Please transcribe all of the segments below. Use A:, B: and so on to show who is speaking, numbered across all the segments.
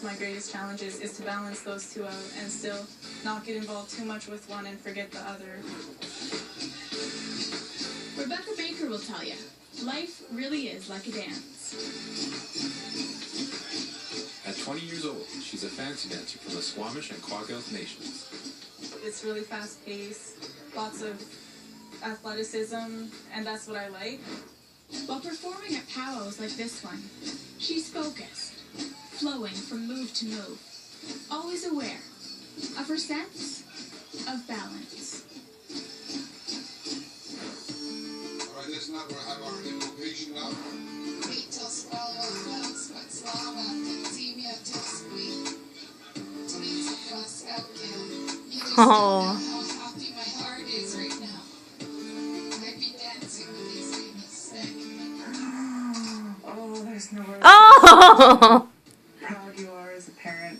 A: of my greatest challenges is to balance those two out and still not get involved too much with one and forget the other.
B: Rebecca Baker will tell you, life really is like a dance.
C: At 20 years old, she's a fancy dancer from the Squamish and Kwagelt nations.
A: It's really fast-paced, lots of athleticism, and that's what I like.
B: While performing at powwows like this one, she's focused, flowing from move to move, always aware of her sense of balance.
D: All right, listen up, we're going to have our invocation now.
E: Rachel Swallow, Slava, Timia, Tesquik, Tulisa Kwaskauken. You just don't know how happy my heart is right now. I'd be dancing with these famous sick.
F: Oh, there's no word.
G: Oh!
F: Proud you are as a parent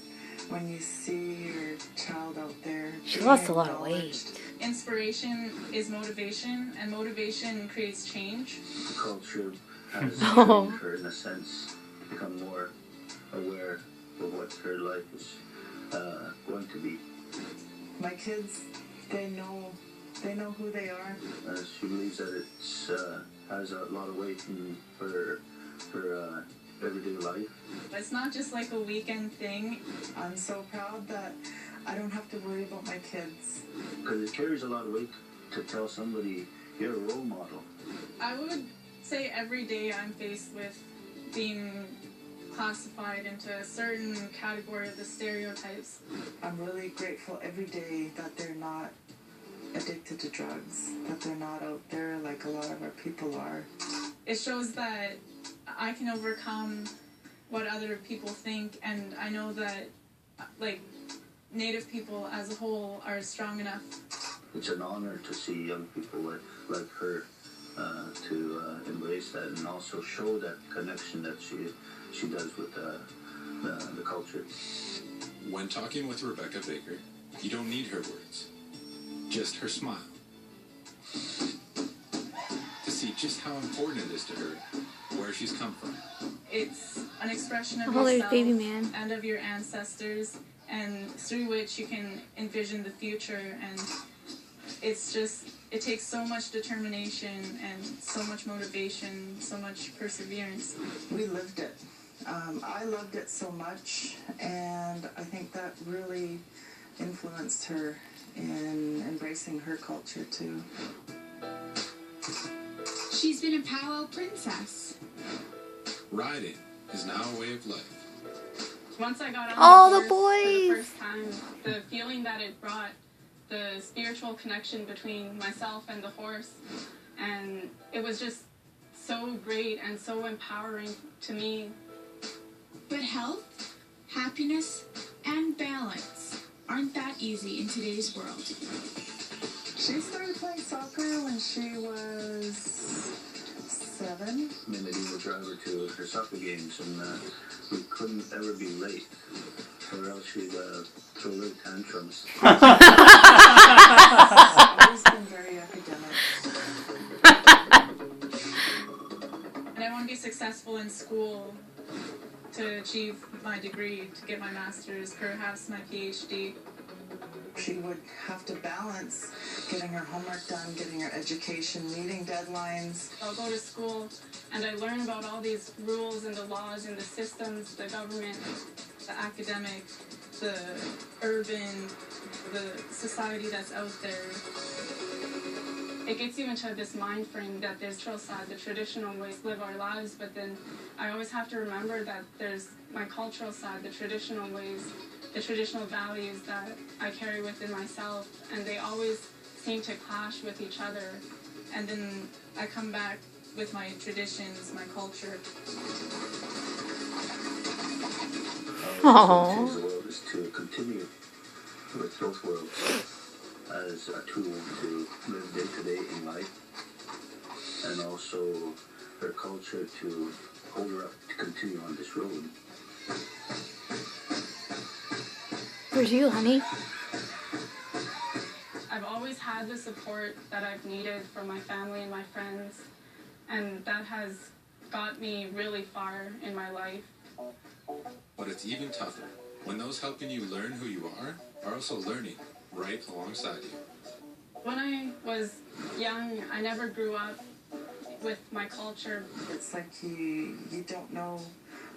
F: when you see your child out there.
G: She
F: being
G: lost a lot of
F: acknowledged.
G: weight.
A: Inspiration is motivation, and motivation creates change.
H: The culture has trained her, in a sense, to become more aware of what her life is going to be.
F: My kids, they know who they are.
H: She believes that it has a lot of weight in her everyday life.
A: It's not just like a weekend thing.
F: I'm so proud that I don't have to worry about my kids.
H: Because it carries a lot of weight to tell somebody you're a role model.
A: I would say every day I'm faced with being classified into a certain category of the stereotypes.
F: I'm really grateful every day that they're not addicted to drugs, that they're not out there like a lot of our people are.
A: It shows that I can overcome what other people think, and I know that, like, Native people as a whole are strong enough.
H: It's an honor to see young people like her to embrace that and also show that connection that she does with the culture.
C: When talking with Rebecca Baker, you don't need her words, just her smile. To see just how important it is to her, where she's come from.
A: It's an expression of
G: Oh, there's
A: yourself
G: baby man.
A: and of your ancestors, and through which you can envision the future. And it's just, it takes so much determination and so much motivation, so much perseverance.
F: We lived it. I loved it so much, and I think that really influenced her in embracing her culture too.
B: She's been a powwow princess.
C: Riding is now a way of life.
A: Once I got on
G: Oh,
A: the
G: the
A: horse for the
G: boys.
A: first time, the feeling that it brought, the spiritual connection between myself and the horse, and it was just so great and so empowering to me.
B: But health, happiness, and balance aren't that easy in today's world.
F: She started playing soccer when she was 7.
H: Mindy would drive her to her soccer games, and we couldn't ever be late, or else she'd throw little tantrums.
F: Always been very academic.
A: And I want to be successful in school to achieve my degree, to get my master's, perhaps my PhD.
F: She would have to balance getting her homework done, getting her education, meeting deadlines.
A: I'll go to school and I learn about all these rules and the laws and the systems, the government, the academic, the urban, the society that's out there. It gets you into this mind frame that there's the traditional ways to live our lives, but then I always have to remember that there's my cultural side, the traditional ways, the traditional values that I carry within myself, and they always seem to clash with each other. And then I come back with my traditions, my culture.
H: Our message to the world is to continue with both worlds as a tool to live day to day in life, and also her culture to hold her up to continue on this road.
G: Where's you, honey?
A: I've always had the support that I've needed from my family and my friends, and that has got me really far in my life.
C: But it's even tougher when those helping you learn who you are also learning right alongside you.
A: When I was young, I never grew up with my culture.
F: It's like you don't know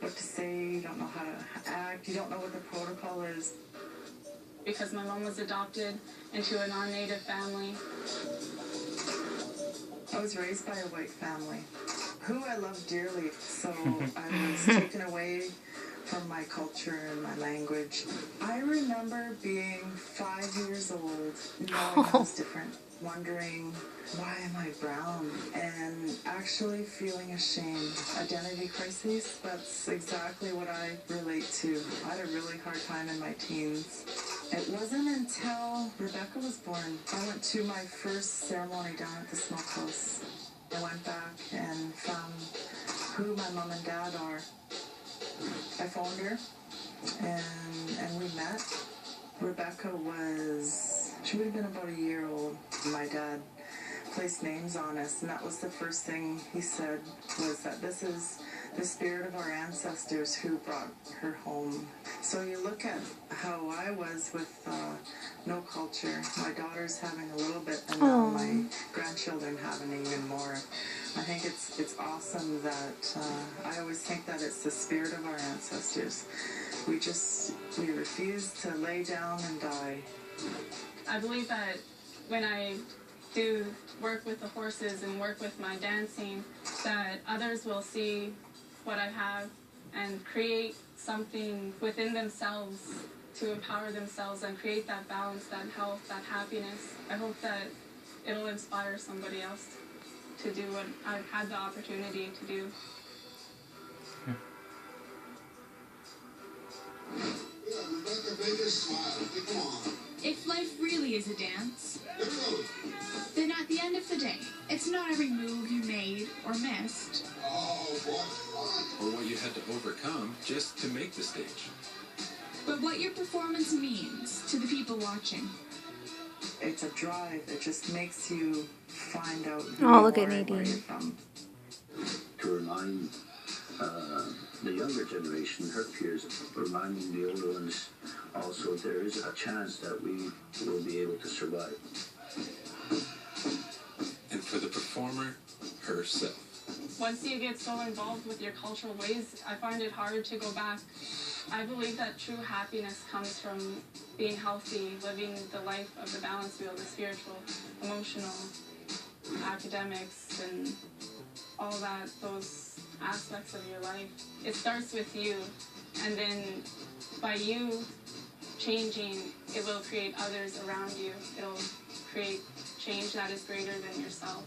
F: what to say, you don't know how to act, you don't know what the protocol is.
A: Because my mom was adopted into a non-native family.
F: I was raised by a white family who I love dearly, so I was taken away from my culture and my language. I remember being 5 years old, knowing I was different, wondering, why am I brown? And actually feeling ashamed. Identity crises, that's exactly what I relate to. I had a really hard time in my teens. It wasn't until Rebecca was born, I went to my first ceremony down at the smokehouse. I went back and found who my mom and dad are. I phoned her, and we met. Rebecca she would have been about a year old. My dad placed names on us, and that was the first thing he said, was that this is the spirit of our ancestors who brought her home. So you look at how I was with no culture. My daughter's having a little bit, and now my grandchildren having even more. I think it's awesome that I always think that it's the spirit of our ancestors. We refuse to lay down and die.
A: I believe that when I do work with the horses and work with my dancing, that others will see what I have and create something within themselves to empower themselves and create that balance, that health, that happiness. I hope that it'll inspire somebody else to do what I've had the opportunity to do.
D: Yeah, Rebecca Baker, smile. Come on.
B: If life really is a dance, then at the end of the day, it's not every move you made or missed,
D: Oh, what?
C: Or what you had to overcome just to make the stage.
B: but what your performance means to the people watching.
F: It's a drive. It just makes you find out who
G: Oh,
F: you
G: look at
F: are and where
G: Nadine.
F: you're from.
H: To remind the younger generation, her peers, reminding the older ones also there is a chance that we will be able to survive.
C: And for the performer herself.
A: Once you get so involved with your cultural ways, I find it hard to go back. I believe that true happiness comes from being healthy, living the life of the balance wheel, the spiritual, emotional, academics, and all that, those aspects of your life. It starts with you, and then by you changing, it will create others around you. It'll create change that is greater than yourself.